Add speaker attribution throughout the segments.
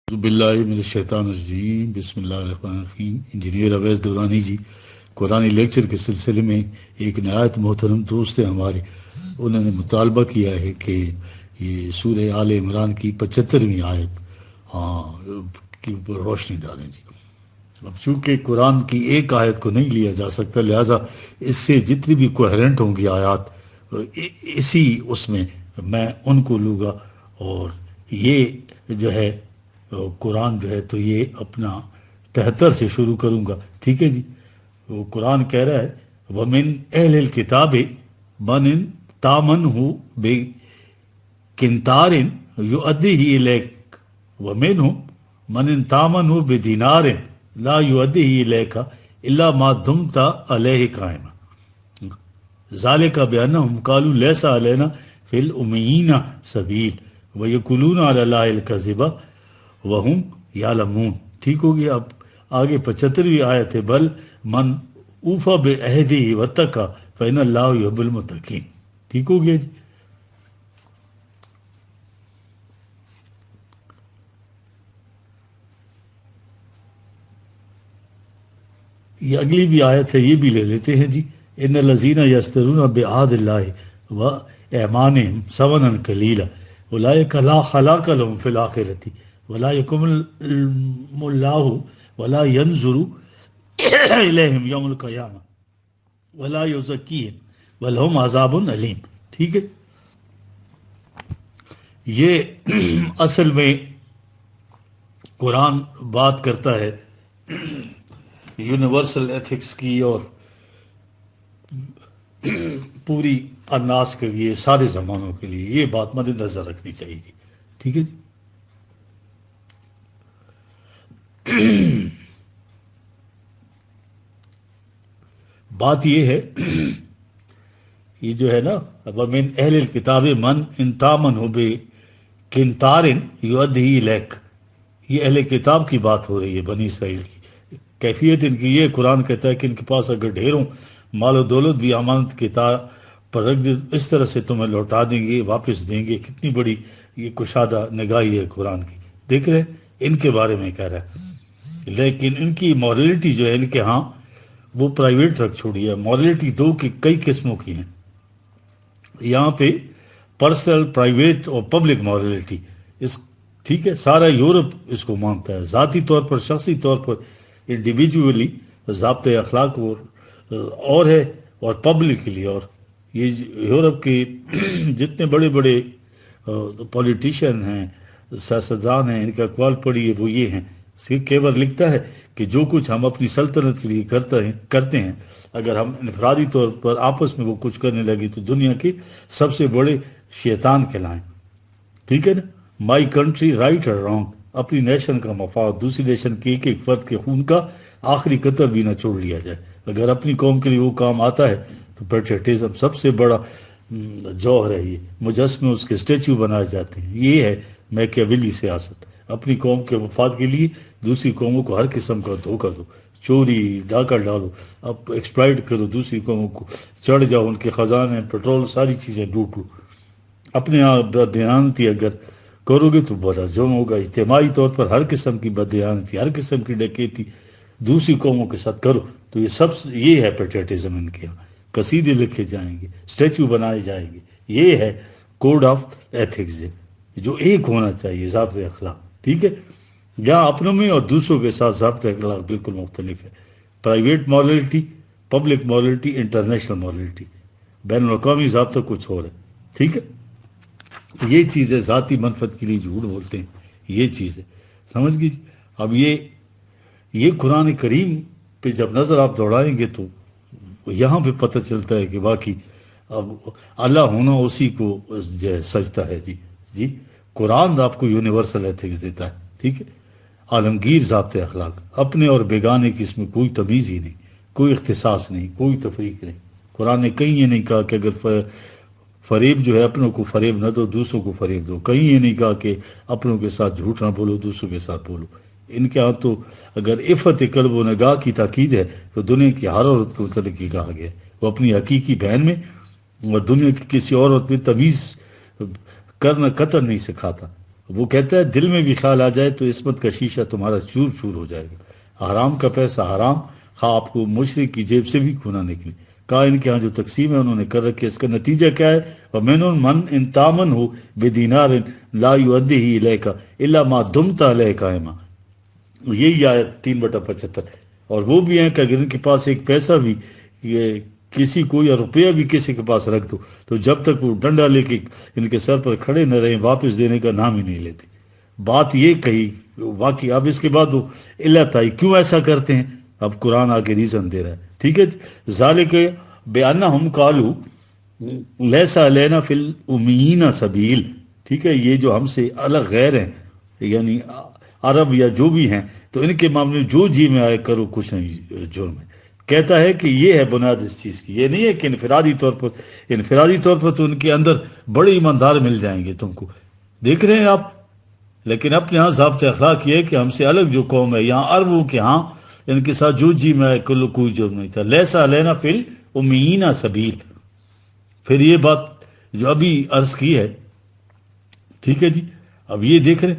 Speaker 1: باللہ من الشیطان الرجیم، بسم اللہ الرحمن الرحیم۔ انجینئر اویس دورانی جی قرآن لیکچر کے سلسلے میں ایک نہایت محترم دوست ہیں ہمارے، انہوں نے مطالبہ کیا ہے کہ یہ سورہ آل عمران کی 75ویں آیت کے اوپر روشنی ڈالیں جی۔ اب چونکہ قرآن کی ایک آیت کو نہیں لیا جا سکتا، لہٰذا اس سے جتنی بھی کوہرنٹ ہوں گی آیات اسی اس میں میں ان کو لوں گا، اور یہ جو ہے قرآن جو ہے تو یہ اپنا 73 سے شروع کروں گا، ٹھیک ہے جی۔ وہ قرآن کہہ رہا ہے وَمِنْ اہل الکتاب مَنْ تَأْمَنْهُ بِقِنْطَارٍ يُؤَدِّهِ إِلَيْكَ وَمِنْهُمْ مَنْ تَأْمَنْهُ بِدِينَارٍ لَا يُؤَدِّهِ إِلَيْكَ إِلَّا مَا دُمْتَ عَلَيْهِ قَائِمًا ذَلِكَ بِأَنَّهُمْ قَالُوا لَيْسَ عَلَيْنَا فِي الْأُمِّيِّينَ سَبِيلٌ وَيَقُولُونَ عَلَى اللَّهِ الْكَذِبَ وَهُمْ يَعْلَمُونَ۔ ٹھیک ہو گیا۔ اب آگے 75ویں آیت ہے بل من اوفا بعہدہ واتقی فإن اللہ یحب المتقین۔ ٹھیک ہو گیا جی۔ یہ اگلی بھی آیت ہے، یہ بھی لے لیتے ہیں جی۔ ان الذین یشترون بعہد اللہ وایمانہم ثمنا قلیلا اولئک لا خلاق لهم فی الآخرۃ ولا یکلمهم اللہ ولا ینظر الیہم یوم القیامہ ولا یزکیہم ولہم عذاب علیم۔ ٹھیک ہے۔ یہ اصل میں قرآن بات کرتا ہے یونیورسل ایتھکس کی، اور پوری الناس کے لیے، سارے زمانوں کے لیے یہ بات مد نظر رکھنی چاہیے جی۔ ٹھیک ہے جی۔ بات یہ ہے، یہ جو ہے نا وَمِنْ اہل الکتاب من ان تامنہ بقنطار یؤدہ الیک، یہ اہل کتاب کی بات ہو رہی ہے، بنی اسرائیل کی کیفیت ان کی یہ قرآن کہتا ہے کہ ان کے پاس اگر ڈھیروں مال و دولت بھی امانت کتاب پر رکھ دے اس طرح سے تمہیں لوٹا دیں گے، واپس دیں گے۔ کتنی بڑی یہ کشادہ نگاہی ہے قرآن کی، دیکھ رہے ہیں ان کے بارے میں کہہ رہا ہے۔ لیکن ان کی مورلٹی جو ہے ان کے ہاں وہ پرائیویٹ رکھ چھوڑی ہے۔ مورلٹی دو کی کئی قسموں کی ہیں یہاں پہ، پرسنل، پرائیویٹ اور پبلک مورلٹی۔ ٹھیک ہے، سارا یورپ اس کو مانتا ہے، ذاتی طور پر، شخصی طور پر، انڈیویجولی ضابطۂ اخلاق اور ہے، اور پبلکلی۔ اور یہ یورپ کے جتنے بڑے بڑے پولیٹیشین ہیں، سیاستدان ہیں، ان کا اقوال پڑھیے وہ یہ ہیں۔ کیور لکھتا ہے کہ جو کچھ ہم اپنی سلطنت کے لیے کرتے ہیں، اگر ہم انفرادی طور پر آپس میں وہ کچھ کرنے لگے تو دنیا کے سب سے بڑے شیطان کہلائیں۔ ٹھیک ہے نا۔ مائی کنٹری رائٹ اور رانگ، اپنی نیشن کا مفاد دوسری نیشن کے ایک ایک فرد کے خون کا آخری قطر بھی نہ چھوڑ لیا جائے۔ اگر اپنی قوم کے لیے وہ کام آتا ہے تو پیٹریٹزم سب سے بڑا جوہر ہے۔ یہ مجسمے اس کے اسٹیچو بنائے جاتے ہیں۔ یہ ہے میکیاویلی سیاست، اپنی قوم کے مفاد کے لیے دوسری قوموں کو ہر قسم کا دھوکہ دو، چوری ڈاکہ ڈالو، اب ایکسپلائٹ کرو دوسری قوموں کو، چڑھ جاؤ ان کے خزانے، پیٹرول، ساری چیزیں لوٹ لو۔ اپنے آپ بددیانتی اگر کرو گے تو بڑا جرم ہوگا۔ اجتماعی طور پر ہر قسم کی بددیانتی، ہر قسم کی ڈکیتی دوسری قوموں کے ساتھ کرو تو یہ ہے پیٹریٹزم ان کے یہاں۔ قصیدے لکھے جائیں گے، اسٹیچو بنائے جائیں گے۔ یہ ہے کوڈ آف ایتھکس جو ایک ہونا چاہیے، ضابطۂ اخلاق۔ ٹھیک ہے۔ یہاں اپنوں میں اور دوسروں کے ساتھ ضابطۂ اخلاق بالکل مختلف ہے۔ Private morality, public morality, international morality, بین الاقوامی ضابطہ کچھ اور ہے۔ ٹھیک ہے۔ یہ چیز ہے، ذاتی منفعت کے لیے جھوٹ بولتے ہیں، یہ چیز ہے، سمجھ گئی جی۔ اب یہ قرآن کریم پہ جب نظر آپ دوڑائیں گے تو یہاں پہ پتہ چلتا ہے کہ واقعی اب اللہ ہونا اسی کو جو ہے سجتا ہے جی۔ قرآن آپ کو یونیورسل ایتھکس دیتا ہے، ٹھیک ہے، عالمگیر ضابطۂ اخلاق، اپنے اور بیگانے کی اس میں کوئی تمیز ہی نہیں، کوئی اختصاص نہیں، کوئی تفریق نہیں۔ قرآن نے کہیں یہ نہیں کہا کہ اگر فریب جو ہے اپنوں کو فریب نہ دو، دوسروں کو فریب دو۔ کہیں یہ نہیں کہا کہ اپنوں کے ساتھ جھوٹ نہ بولو، دوسروں کے ساتھ بولو۔ ان کے ہاں تو اگر عفت قلب و نگاہ کی تاکید ہے تو دنیا کی ہر عورت کو متعلق کی کہا گیا ہے، وہ اپنی حقیقی بہن میں اور دنیا کی کسی عورت میں تمیز کرنا قطر نہیں سکھاتا۔ وہ کہتا ہے دل میں بھی خیال آ جائے تو عصمت کا شیشہ تمہارا چور چور ہو جائے گا۔ حرام کا پیسہ حرام، خواہ آپ کو مشرک کی جیب سے بھی کیوں نہ نکلے۔ کہا ان کے ہاں جو تقسیم ہے انہوں نے کر رکھی ہے، اس کا نتیجہ کیا ہے؟ وَمِنْهُمْ مَنْ إِنْ تَأْمَنْهُ بِدِينَارٍ لَا يُؤَدِّهِ إِلَيْكَ إِلَّا مَا دُمْتَ عَلَيْهِ قَائِمًا۔ یہی آیت 3/75۔ اور وہ بھی ہیں کہ اگر ان کے پاس ایک پیسہ بھی کسی کو یا روپیہ بھی کسی کے پاس رکھ دو تو جب تک وہ ڈنڈا لے کے ان کے سر پر کھڑے نہ رہیں واپس دینے کا نام ہی نہیں لیتے۔ بات یہ کہی واقعی۔ اب اس کے بعد وہ علت آئی کیوں ایسا کرتے ہیں، اب قرآن آ کے ریزن دے رہا ہے، ٹھیک ہے۔ ذالک بِأَنَّهُمْ قَالُوا لَيْسَ عَلَيْنَا فِي الْأُمِّيِّينَ سَبِيلٌ، ٹھیک ہے۔ یہ جو ہم سے الگ غیر ہیں یعنی عرب یا جو بھی ہیں، تو ان کے معاملے میں جو جی میں آئے کرو کچھ نہیں جرم ہے۔ کہتا ہے کہ یہ ہے بنیاد اس چیز کی، یہ نہیں ہے کہ انفرادی طور پر تو ان کے اندر بڑے ایماندار مل جائیں گے تم کو، دیکھ رہے ہیں آپ، لیکن اپنے ہاں ضابطۂ اخلاق یہ ہے کہ ہم سے الگ جو قوم ہے یہاں عربوں کے ہاں ان کے ساتھ جو جی میں آئے کلو کوئی جرم نہیں تھا۔ لیسا علینا فی الامیین سبیل۔ پھر یہ بات جو ابھی عرض کی ہے، ٹھیک ہے جی، اب یہ دیکھ رہے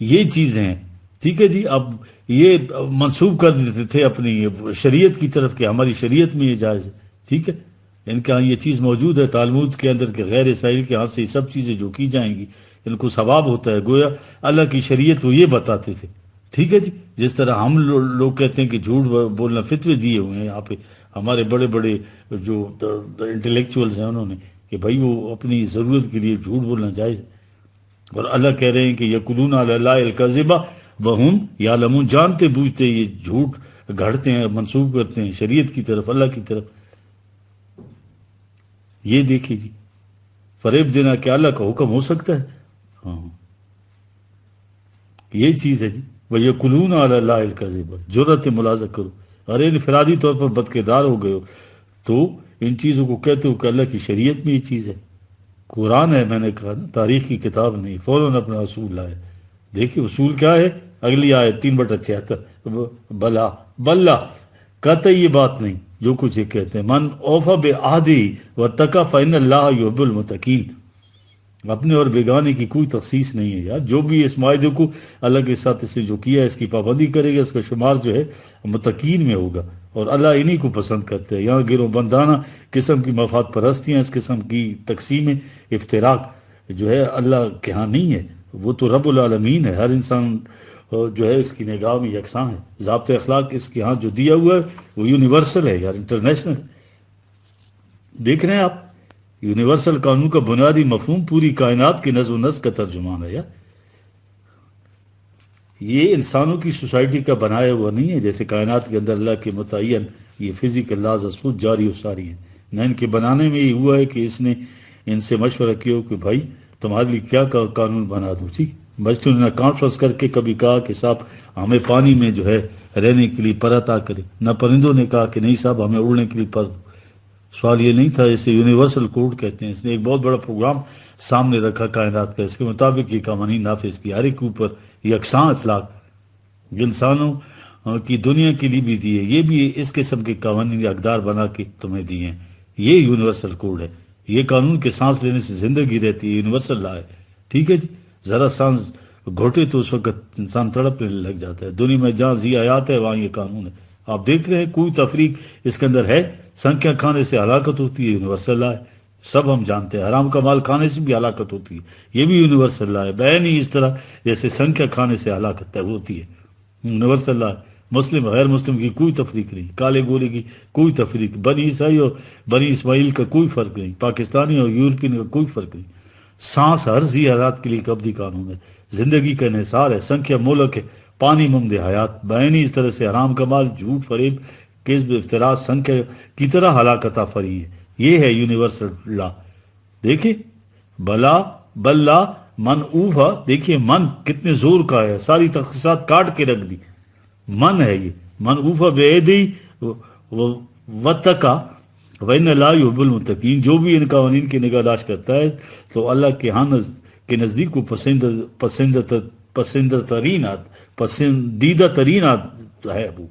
Speaker 1: یہ چیزیں ہیں، ٹھیک ہے جی۔ اب یہ منسوب کر دیتے تھے اپنی شریعت کی طرف کہ ہماری شریعت میں یہ جائز ہے، ٹھیک ہے۔ ان کے ہاں یہ چیز موجود ہے تالمود کے اندر کہ غیر اسرائیل کے ہاں سے یہ سب چیزیں جو کی جائیں گی ان کو ثواب ہوتا ہے، گویا اللہ کی شریعت وہ یہ بتاتے تھے، ٹھیک ہے جی۔ جس طرح ہم لوگ کہتے ہیں کہ جھوٹ بولنا فتوے دیے ہوئے ہیں یہاں پہ ہمارے بڑے بڑے جو انٹلیکچوئلز ہیں انہوں نے کہ بھائی وہ اپنی ضرورت کے لیے جھوٹ بولنا جائز ہے، اور اللہ کہہ رہے ہیں کہ یقولون علی اللہ الکذب وہم یعلمون، جانتے بوجھتے یہ جھوٹ گھڑتے ہیں، منسوب کرتے ہیں شریعت کی طرف، اللہ کی طرف۔ یہ دیکھیے جی، فریب دینا کیا اللہ کا حکم ہو سکتا ہے؟ ہاں یہ چیز ہے جی۔ وَيَقُولُونَ عَلَى اللَّهِ الْكَذِبَ، جرأت ملاحظہ کرو، ارے انفرادی طور پر بدکردار ہو گئے ہو تو ان چیزوں کو کہتے ہو کہ اللہ کی شریعت میں یہ چیز ہے، قرآن ہے، میں نے کہا نا تاریخ کی کتاب نہیں، فوراً اپنا اصول لائے۔ دیکھیے اصول کیا ہے، اگلی آیت 3/76، بلا قطعی یہ بات نہیں جو کچھ یہ کہتے ہیں، من اوفا بعہدہ واتقی فإن اللہ یحب المتقین، اپنے اور بیگانے کی کوئی تخصیص نہیں ہے یار، جو بھی اس معاہدے کو اللہ کے ساتھ اس نے جو کیا ہے اس کی پابندی کرے گا اس کا شمار جو ہے متقین میں ہوگا، اور اللہ انہی کو پسند کرتے ہیں۔ یہاں گروہ بندانہ قسم کی مفاد پرستیاں، اس قسم کی تقسیمیں، افتراق جو ہے اللہ کے ہاں نہیں ہے، وہ تو رب العالمین ہے، ہر انسان جو ہے اس کی نگاہ میں یکساں ہے۔ ضابطۂ اخلاق اس کے ہاں جو دیا ہوا ہے وہ یونیورسل ہے یار، انٹرنیشنل۔ دیکھ رہے ہیں آپ، یونیورسل قانون کا بنیادی مفہوم پوری کائنات کے نظم و نسق کا ترجمان ہے یار۔ یہ انسانوں کی سوسائٹی کا بنایا ہوا نہیں ہے، جیسے کائنات کے اندر اللہ کے متعین یہ فزیکل لاز خود جاری و ساری ہیں، نہ ان کے بنانے میں یہ ہوا ہے کہ اس نے ان سے مشورہ کیا ہو کہ بھائی تمہارے لیے کیا قانون بنا دوں، ٹھیک۔ بچوں نے کانفرنس کر کے کبھی کہا کہ صاحب ہمیں پانی میں جو ہے رہنے کے لیے پر عطا کرے، نہ پرندوں نے کہا کہ نہیں صاحب ہمیں اڑنے کے لیے پر۔ سوال یہ نہیں تھا، اسے یونیورسل کوڈ کہتے ہیں۔ اس نے ایک بہت بڑا پروگرام سامنے رکھا کائنات کا، اس کے مطابق یہ قوانین نافذ کی، ہر ایک کے اوپر یکساں اطلاق انسانوں کی دنیا کے لیے بھی دیے، یہ بھی اس قسم کے قوانین اقدار بنا کے تمہیں دیے ہیں۔ یہ یونیورسل کوڈ ہے، یہ قانون کے سانس لینے سے زندگی رہتی ہے، یونیورسل لا ہے، ٹھیک ہے جی۔ ذرا سانس گھوٹے تو اس وقت انسان تڑپنے لگ جاتا ہے۔ دنیا میں جہاں زی حیات ہے وہاں یہ قانون ہے، آپ دیکھ رہے ہیں کوئی تفریق اس کے اندر ہے؟ سنکھیا کھانے سے ہلاکت ہوتی ہے، یونیورسل لا ہے، سب ہم جانتے ہیں۔ حرام کا مال کھانے سے بھی ہلاکت ہوتی ہے، یہ بھی یونیورسل لا ہے، بین ہی اس طرح جیسے سنکھیا کھانے سے ہلاکت ہوتی ہے، یونیورسل لا ہے۔ مسلم غیر مسلم کی کوئی تفریق نہیں، کالے گورے کی کوئی تفریق، بنی عیسائی اور بنی اسماعیل کا کوئی فرق نہیں، پاکستانی اور یورپین کا کوئی فرق نہیں۔ سانس ہر ذی حیات کے لیے ایک ابدی قانون ہے، زندگی کا انحصار ہے، سنکھیا مولک ہے، پانی ممد حیات، بین ہی اس طرح سے حرام کا مال، جھوٹ، فریب، کذب، افتراء سنکھیا کی طرح ہلاکت آفریں ہے۔ یہ ہے یونیورسل لا۔ دیکھیں بلا من اوفا، دیکھیے من کتنے زور کا ہے، ساری تخصیصات کاٹ کے رکھ دی، من ہے یہ، من اوفا بعہدہ واتقی فإن اللہ یحب المتقین، جو بھی ان قوانین کی نگہداشت کرتا ہے تو اللہ کے ہاں کے نزدیک کو پسندیدہ ترین ہے وہ،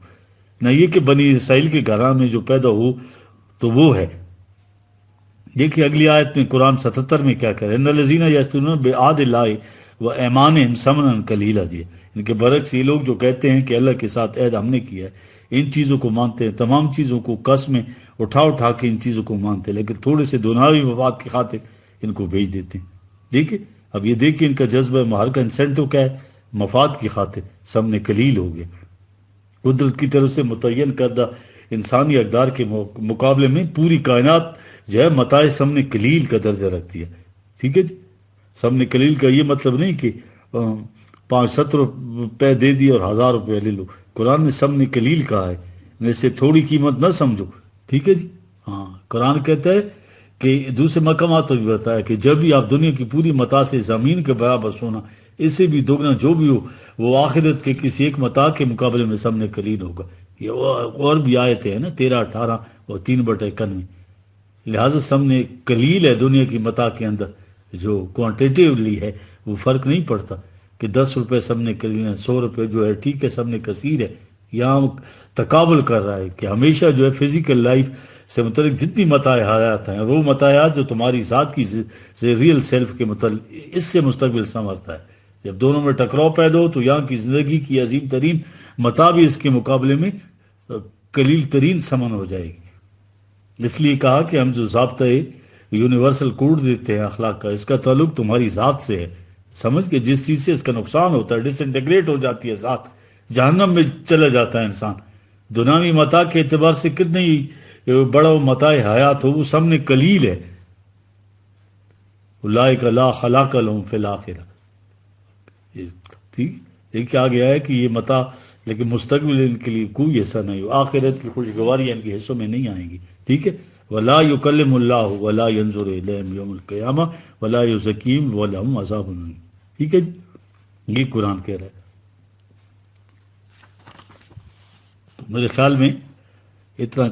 Speaker 1: نہ یہ کہ بنی اسرائیل کے گھراں میں جو پیدا ہو تو وہ ہے۔ دیکھیے اگلی آیت میں قرآن 77 میں کیا کہہ رہے ہیں، ان الذین یشترون بعہد اللہ و ایمانہم ثمنا قلیلا، جی ان کے برعکس یہ لوگ جو کہتے ہیں کہ اللہ کے ساتھ عہد ہم نے کیا ہے، ان چیزوں کو مانتے ہیں، تمام چیزوں کو قسمیں اٹھا اٹھا کے ان چیزوں کو مانتے ہیں، لیکن تھوڑے سے دنیاوی مفاد کی خاطر ان کو بیچ دیتے ہیں۔ دیکھیے اب یہ دیکھیے ان کا جذبہ مہر کا انسینٹو کیا ہے، مفاد کی خاطر ثمن قلیل ہو گیا۔ قدرت کی طرف سے متعین کردہ انسانی اقدار کے مقابلے میں پوری کائنات جو ہے متاع ثمن قلیل کا درجہ رکھتی ہے، ٹھیک ہے جی۔ ثمن قلیل کا یہ مطلب نہیں کہ 5-7 روپے دے دیے اور 1000 روپے لے لو، قرآن نے ثمن قلیل کہا ہے، اسے تھوڑی قیمت نہ سمجھو، ٹھیک ہے جی۔ ہاں قرآن کہتا ہے کہ دوسرے مقامات میں بھی بتایا کہ جب بھی آپ دنیا کی پوری متاع سے زمین کے برابر سونا، اس سے بھی دگنا جو بھی ہو، وہ آخرت کے کسی ایک متاع کے مقابلے میں ثمن قلیل ہوگا۔ یہ اور بھی آیتیں ہیں نا، 13، 18 اور 3/91۔ لہٰذا ثمن قلیل ہے دنیا کی متاع کے اندر، جو کوانٹیٹیولی ہے وہ فرق نہیں پڑتا کہ 10 روپے ثمن قلیل ہے، 100 روپے جو ہے ٹھیک ہے ثمن کثیر ہے۔ یہاں تقابل کر رہا ہے کہ ہمیشہ جو ہے فزیکل لائف سے متعلق جتنی متاع حیات ہیں، وہ متاعات جو تمہاری ذات کی سے ریئل سیلف کے متعلق، اس سے مستقبل سنورتا ہے۔ جب دونوں میں ٹکراؤ پیدا ہو تو یہاں کی زندگی کی عظیم ترین متاع بھی اس کے مقابلے میں قلیل ترین ثمن ہو جائے گی۔ اس لیے کہا کہ ہم جو ضابطہ یونیورسل کوڈ دیتے ہیں اخلاق کا، اس کا تعلق تمہاری ذات سے ہے۔ سمجھ کے جس چیز سے اس کا نقصان ہوتا ہے، ڈس انٹیگریٹ ہو جاتی ہے ذات، جہنم میں چلا جاتا ہے انسان۔ دنیاوی متاع کے اعتبار سے کتنے ہی بڑا متاع حیات ہو، وہ ثمن قلیل ہے۔ اولئک لا خلاق لهم فی الآخرہ، ٹھیک یہ کیا گیا ہے کہ یہ متاع، لیکن مستقبل ان کے لیے کوئی ایسا نہیں ہو، آخرت کی خوشگواریاں ان کے حصوں میں نہیں آئیں گی، ٹھیک ہے۔ ولا یکلم اللہ ولا ینظر الیہم یوم القیامہ ولا یزکیہم ولہم عذاب الیم، ٹھیک ہے جی، یہ قرآن کہہ رہا ہے۔ میرے خیال میں اتنا